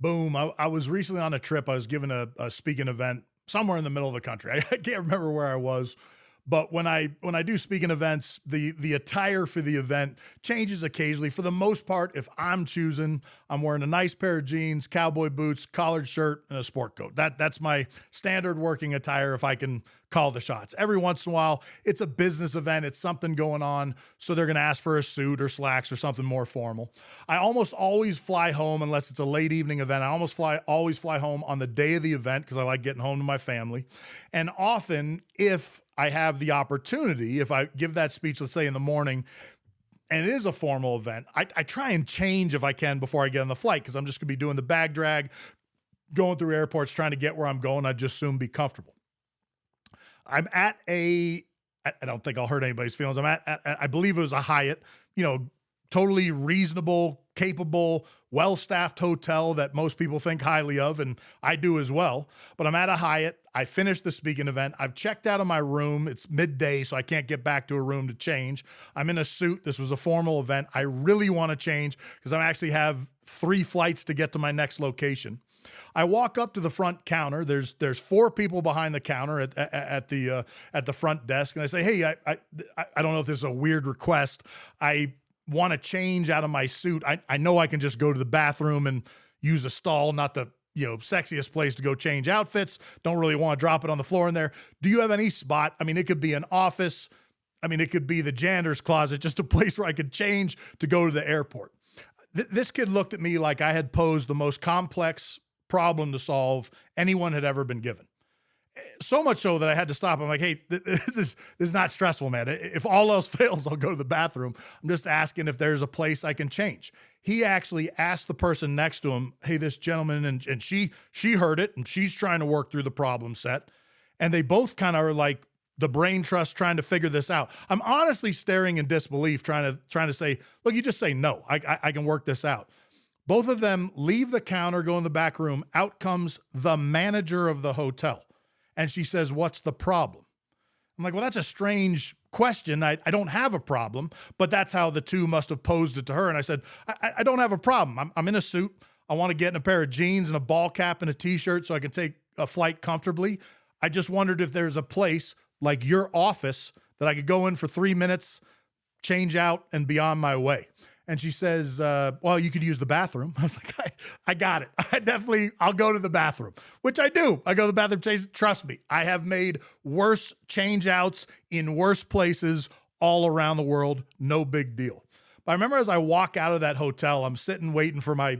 Boom. I was recently on a trip. I was given a speaking event somewhere in the middle of the country. I can't remember where I was, but when I do speaking events, the attire for the event changes occasionally. For the most part, if I'm choosing, I'm wearing a nice pair of jeans, cowboy boots, collared shirt, and a sport coat. That's my standard working attire if I can call the shots. Every once in a while, it's a business event, it's something going on, so they're going to ask for a suit or slacks or something more formal. I almost always fly home unless it's a late evening event. I always fly home on the day of the event because I like getting home to my family. And often, if I have the opportunity, if I give that speech, let's say in the morning, and it is a formal event, I try and change if I can before I get on the flight because I'm just going to be doing the bag drag, going through airports, trying to get where I'm going. I'd just soon be comfortable. I'm at I don't think I'll hurt anybody's feelings. I'm at I believe it was a Hyatt, totally reasonable, capable, well-staffed hotel that most people think highly of, and I do as well. But I'm at a Hyatt. I finished the speaking event. I've checked out of my room. It's midday, so I can't get back to a room to change. I'm in a suit. This was a formal event. I really want to change because I actually have 3 flights to get to my next location. I walk up to the front counter. There's 4 people behind the counter at the front desk, and I say, "Hey, I don't know if this is a weird request. I want to change out of my suit. I know I can just go to the bathroom and use a stall, not the sexiest place to go change outfits. Don't really want to drop it on the floor in there. Do you have any spot? I mean, it could be an office. I mean, it could be the janitor's closet, just a place where I could change to go to the airport." This kid looked at me like I had posed the most complex problem to solve anyone had ever been given. So much so that I had to stop. I'm like, "Hey, this is not stressful, man. If all else fails, I'll go to the bathroom. I'm just asking if there's a place I can change." He actually asked the person next to him, "Hey, this gentleman," and she heard it, and she's trying to work through the problem set. And they both kind of are like the brain trust trying to figure this out. I'm honestly staring in disbelief, trying to say, "Look, you just say no. I can work this out." Both of them leave the counter, go in the back room. Out comes the manager of the hotel. And she says, "What's the problem?" I'm like, "Well, that's a strange question. I don't have a problem," but that's how the two must have posed it to her. And I said, I don't have a problem. I'm in a suit. I want to get in a pair of jeans and a ball cap and a t-shirt so I can take a flight comfortably. I just wondered if there's a place like your office that I could go in for 3 minutes, change out, and be on my way." And she says, "Well, you could use the bathroom." I was like, I got it. I'll go to the bathroom, which I do. I go to the bathroom, trust me. I have made worse change outs in worse places all around the world. No big deal. But I remember as I walk out of that hotel, I'm sitting waiting for my,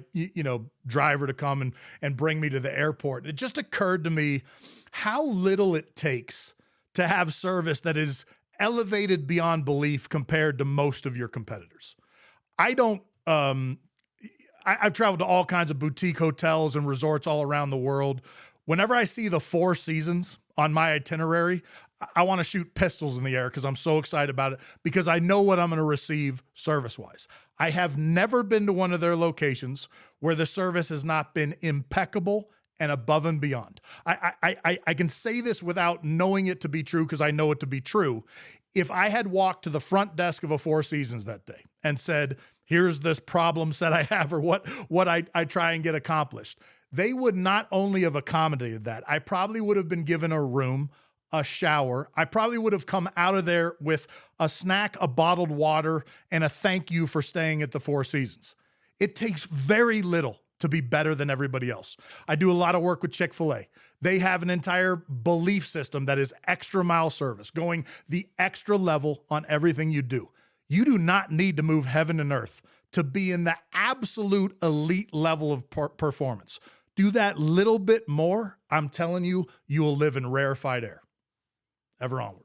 driver to come and bring me to the airport. It just occurred to me how little it takes to have service that is elevated beyond belief compared to most of your competitors. I've traveled to all kinds of boutique hotels and resorts all around the world. Whenever I see the 4 seasons on my itinerary, I want to shoot pistols in the air because I'm so excited about it because I know what I'm going to receive service-wise. I have never been to one of their locations where the service has not been impeccable and above and beyond. I can say this without knowing it to be true because I know it to be true. If I had walked to the front desk of a 4 Seasons that day and said, "Here's this problem set I have," or what I try and get accomplished, they would not only have accommodated that, I probably would have been given a room, a shower. I probably would have come out of there with a snack, a bottled water, and a thank you for staying at the 4 Seasons. It takes very little to be better than everybody else. I do a lot of work with Chick-fil-A. They have an entire belief system that is extra mile service, going the extra level on everything you do. You do not need to move heaven and earth to be in the absolute elite level of performance. Do that little bit more, I'm telling you, you will live in rarefied air. Ever onward.